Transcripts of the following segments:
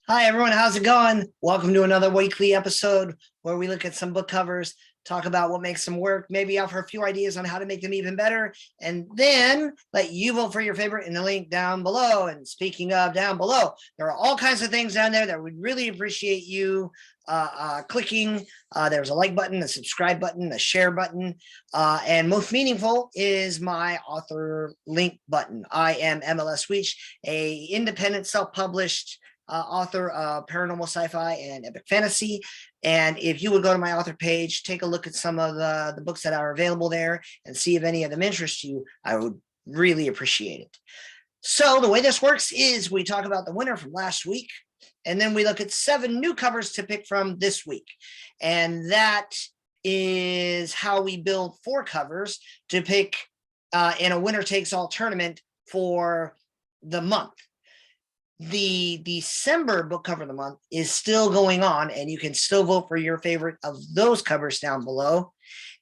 Hi, everyone. How's it going? Welcome to another weekly episode where we look at some book covers, talk about what makes them work, maybe offer a few ideas on how to make them even better, and then let you vote for your favorite in the link down below. And speaking of down below, there are all kinds of things down there that we'd really appreciate you clicking. There's a like button, a subscribe button, a share button, and most meaningful is my author link button. I am M.L.S. Weech, a independent self-published author of paranormal sci-fi and epic fantasy. And if you would go to my author page, take a look at some of the books that are available there and see if any of them interest you, I would really appreciate it. So the way this works is we talk about the winner from last week, and then we look at 7 new covers to pick from this week. And that is how we build 4 covers to pick in a winner takes all tournament for the month. The December book cover of the month is still going on, and you can still vote for your favorite of those covers down below.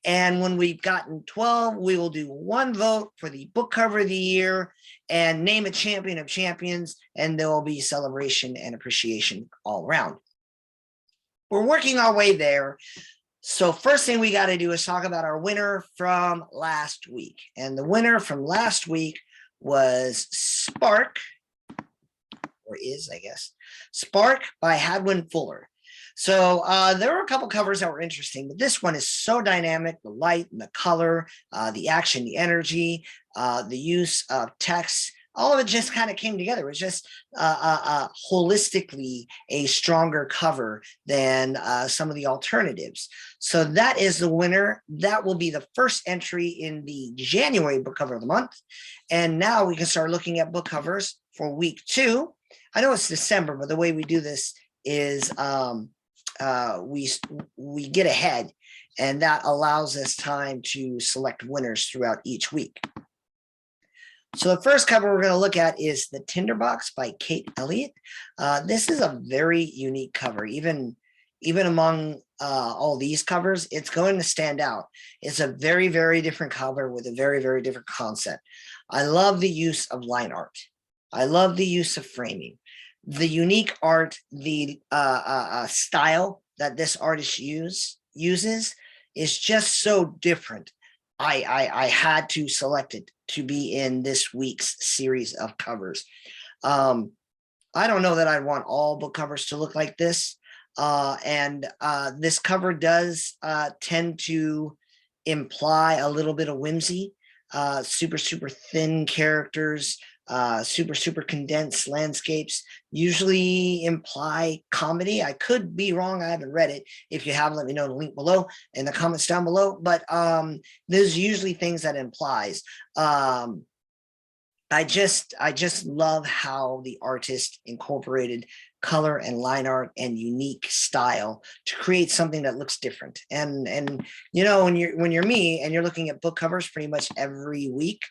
And when we've gotten 12, we will do 1 vote for the book cover of the year and name a champion of champions, and there will be celebration and appreciation all around. We're working our way there. So first thing we got to do is talk about our winner from last week. And the winner from last week was Spark, or is, I guess, Spark by Hadwin Fuller. So there were a couple covers that were interesting, but this one is so dynamic, the light and the color, the action, the energy, the use of text, all of it just kind of came together. It was just holistically a stronger cover than some of the alternatives. So that is the winner. That will be the first entry in the January book cover of the month. And now we can start looking at book covers for week 2. I know it's December, but the way we do this is we get ahead, and that allows us time to select winners throughout each week. So the first cover we're going to look at is The Tinderbox by Kate Elliott. This is a very unique cover. Even among all these covers, it's going to stand out. It's a very, very different cover with a very, very different concept. I love the use of line art. I love the use of framing. The unique art, the style that this artist uses is just so different. I had to select it to be in this week's series of covers. I don't know that I'd want all book covers to look like this. And this cover does tend to imply a little bit of whimsy, super, super thin characters, super condensed landscapes usually imply comedy. I could be wrong. I haven't read it. If you have, let me know in the link below in the comments down below. But there's usually things that implies. I just love how the artist incorporated color and line art and unique style to create something that looks different. And you know, when you're me and you're looking at book covers pretty much every week,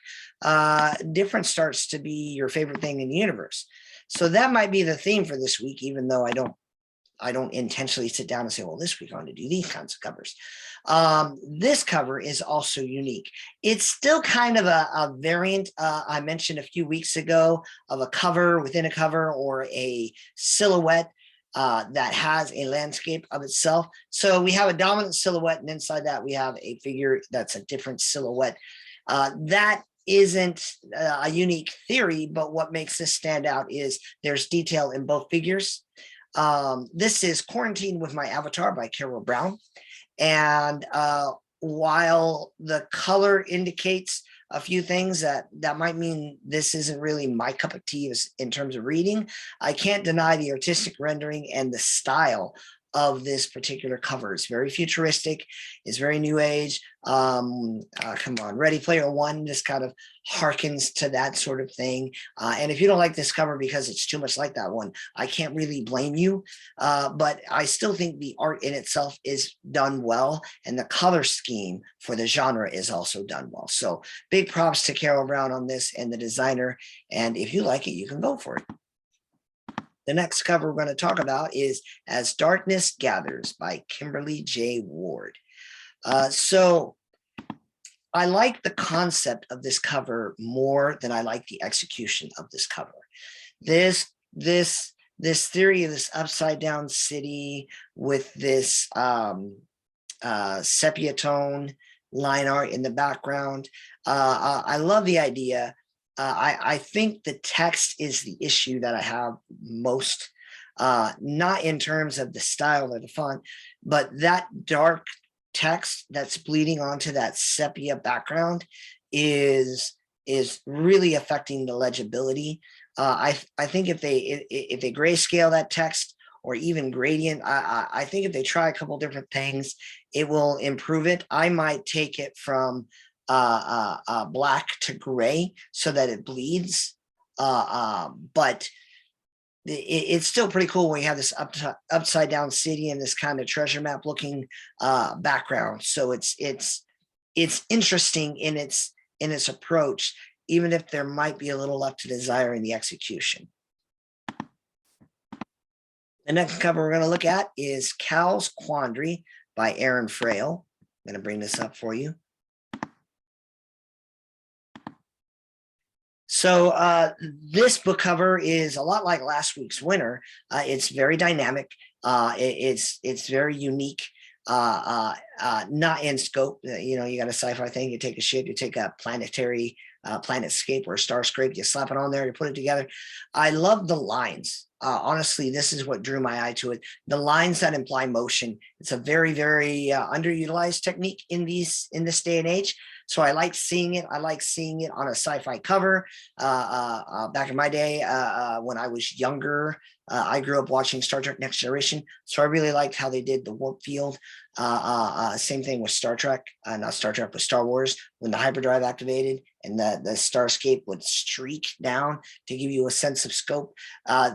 different starts to be your favorite thing in the universe. So that might be the theme for this week, even though I don't intentionally sit down and say, well, this week I want to do these kinds of covers. This cover is also unique. It's still kind of a variant I mentioned a few weeks ago of a cover within a cover, or a silhouette that has a landscape of itself. So we have a dominant silhouette, and inside that we have a figure that's a different silhouette. That isn't a unique theory, but what makes this stand out is there's detail in both figures. This is Quarantine with My Avatar by Carol Brown. And while the color indicates a few things that might mean this isn't really my cup of tea in terms of reading, I can't deny the artistic rendering and the style of this particular cover. It's very futuristic. It's very new age. Come on, Ready Player One just kind of harkens to that sort of thing. And if you don't like this cover because it's too much like that one, I can't really blame you. But I still think the art in itself is done well, and the color scheme for the genre is also done well. So big props to Carol Brown on this and the designer. And if you like it, you can go for it. The next cover we're going to talk about is As Darkness Gathers by Kimberly J. Ward. So I like the concept of this cover more than I like the execution of this cover. This this theory of this upside down city with this sepia tone line art in the background. I love the idea. I think the text is the issue that I have most, not in terms of the style or the font, but that dark text that's bleeding onto that sepia background is really affecting the legibility. I think if they grayscale that text or even gradient, I think if they try a couple different things, it will improve it. I might take it from black to gray so that it bleeds, but it's still pretty cool when you have this upside down city and this kind of treasure map looking background. So it's interesting in its approach, even if there might be a little left to desire in the execution. The next cover we're going to look at is Cal's Quandary by Aaron Frail. I'm going to bring this up for you. So this book cover is a lot like last week's winner. It's very dynamic. It's very unique. Not in scope. You know, you got a sci-fi thing. You take a ship. You take a planetary planetscape or a starscape. You slap it on there. You put it together. I love the lines. Honestly, this is what drew my eye to it. The lines that imply motion. It's a very, very underutilized technique in this day and age. So I like seeing it. I like seeing it on a sci-fi cover. Back in my day, when I was younger, I grew up watching Star Trek Next Generation. So I really liked how they did the warp field. Same thing with Star Trek, not Star Trek, but Star Wars, when the hyperdrive activated and the starscape would streak down to give you a sense of scope.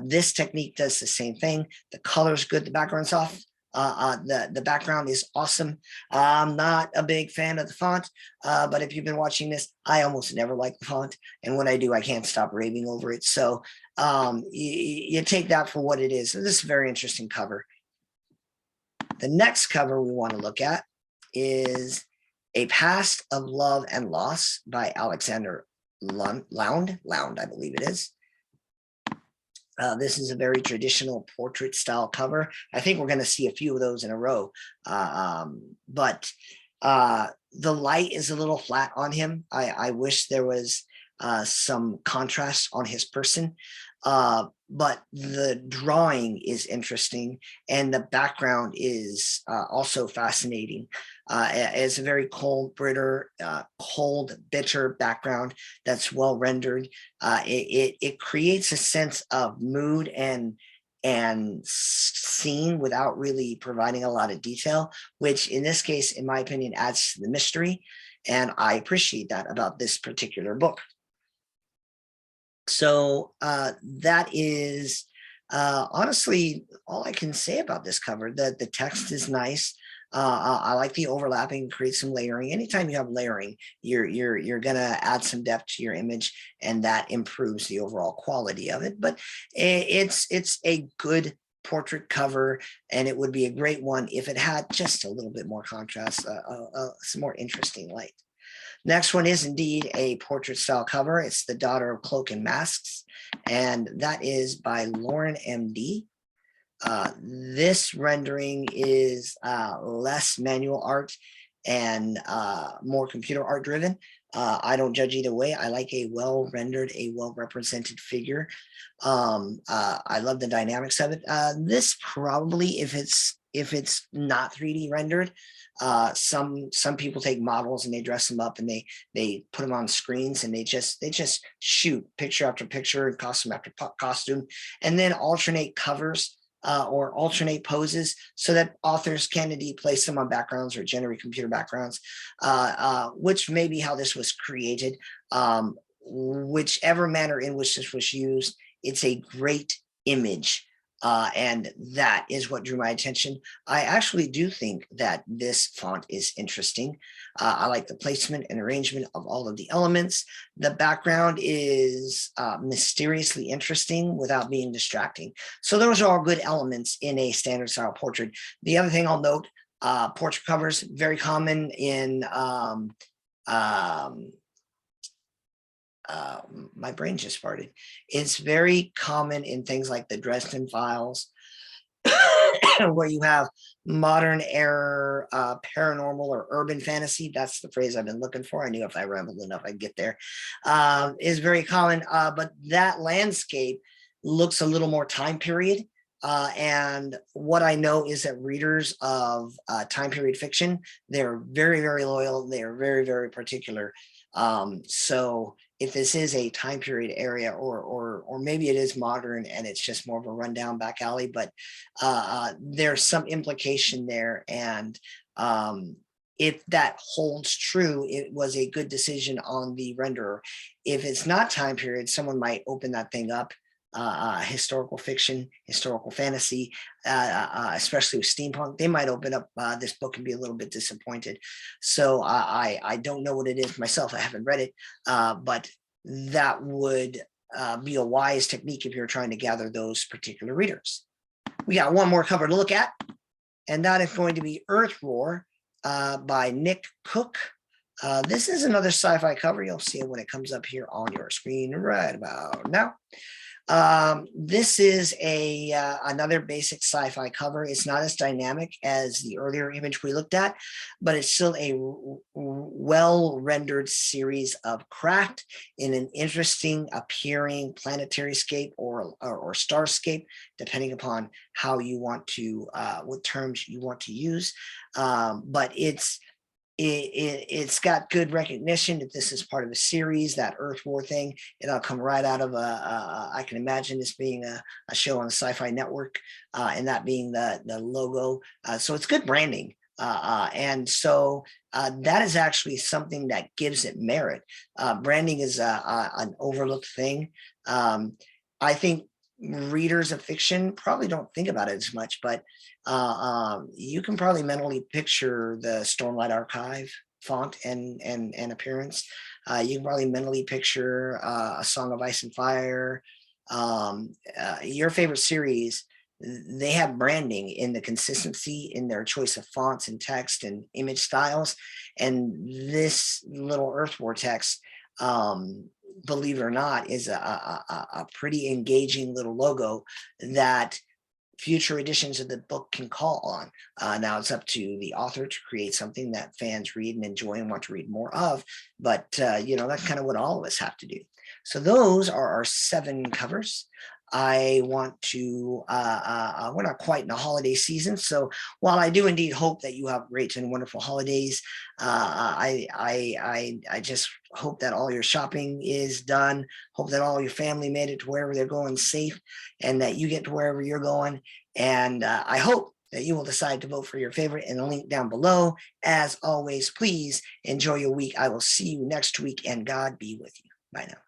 This technique does the same thing. The color's good, the background's off. The background is awesome. I'm not a big fan of the font, but if you've been watching this, I almost never like the font, and when I do, I can't stop raving over it. So you take that for what it is. So this is a very interesting cover. The next cover we want to look at is A Past of Love and Loss by Alexander Lound, I believe it is. This is a very traditional portrait style cover. I think we're going to see a few of those in a row. But the light is a little flat on him. I wish there was some contrast on his person. But the drawing is interesting, and the background is also fascinating. It's a very cold, bitter background that's well rendered. It creates a sense of mood and scene without really providing a lot of detail, which in this case, in my opinion, adds to the mystery. And I appreciate that about this particular book. So that is honestly all I can say about this cover. The text is nice. I like the overlapping, create some layering. Anytime you have layering, you're gonna add some depth to your image, and that improves the overall quality of it. But it's a good portrait cover, and it would be a great one if it had just a little bit more contrast, some more interesting light. Next one is indeed a portrait style cover. It's The Daughter of Cloak and Masks, and that is by Lauren M.D. This rendering is less manual art and more computer art driven. I don't judge either way. I like a well-rendered, a well-represented figure. I love the dynamics of it. This probably, if it's not 3D rendered, some people take models and they dress them up and they put them on screens, and they just shoot picture after picture, costume after costume, and then alternate covers or alternate poses so that authors can indeed place them on backgrounds or generate computer backgrounds, which may be how this was created. Whichever manner in which this was used, it's a great image. And that is what drew my attention. I actually do think that this font is interesting. I like the placement and arrangement of all of the elements. The background is mysteriously interesting without being distracting. So those are all good elements in a standard style portrait. The other thing I'll note, portrait covers, very common in my brain just farted. It's very common in things like the Dresden Files, where you have modern era paranormal or urban fantasy. That's the phrase I've been looking for. I knew if I rambled enough I'd get there. Is very common, but that landscape looks a little more time period. And what I know is that readers of time period fiction, they're very, very loyal. They're very, very particular. So if this is a time period area, or maybe it is modern and it's just more of a rundown back alley, but there's some implication there. And if that holds true, it was a good decision on the renderer. If it's not time period, someone might open that thing up. Historical fiction, historical fantasy, especially with steampunk, they might open up this book and be a little bit disappointed. So I don't know what it is myself. I haven't read it, but that would be a wise technique if you're trying to gather those particular readers. We got one more cover to look at, and that is going to be Earth Roar by Nick Cook. This is another sci-fi cover. You'll see it when it comes up here on your screen right about now. This is another basic sci-fi cover. It's not as dynamic as the earlier image we looked at, but it's still a well-rendered series of craft in an interesting appearing planetary scape or starscape, depending upon how you want to, what terms you want to use. But it's got good recognition that this is part of a series, that Earth War thing. It'll come right out of I can imagine this being a show on the Sci-Fi Network, and that being the logo. So it's good branding. And so that is actually something that gives it merit. Branding is an overlooked thing. I think readers of fiction probably don't think about it as much, but you can probably mentally picture the Stormlight Archive font and appearance. You can probably mentally picture A Song of Ice and Fire. Your favorite series, they have branding in the consistency in their choice of fonts and text and image styles. And this little Earth War text, believe it or not, is a pretty engaging little logo that future editions of the book can call on. Now it's up to the author to create something that fans read and enjoy and want to read more of, but you know, that's kind of what all of us have to do. So those are our 7 covers. I want to, we're not quite in the holiday season, so while I do indeed hope that you have great and wonderful holidays, I just hope that all your shopping is done, hope that all your family made it to wherever they're going safe, and that you get to wherever you're going, and I hope that you will decide to vote for your favorite in the link down below. As always, please enjoy your week. I will see you next week, and God be with you. Bye now.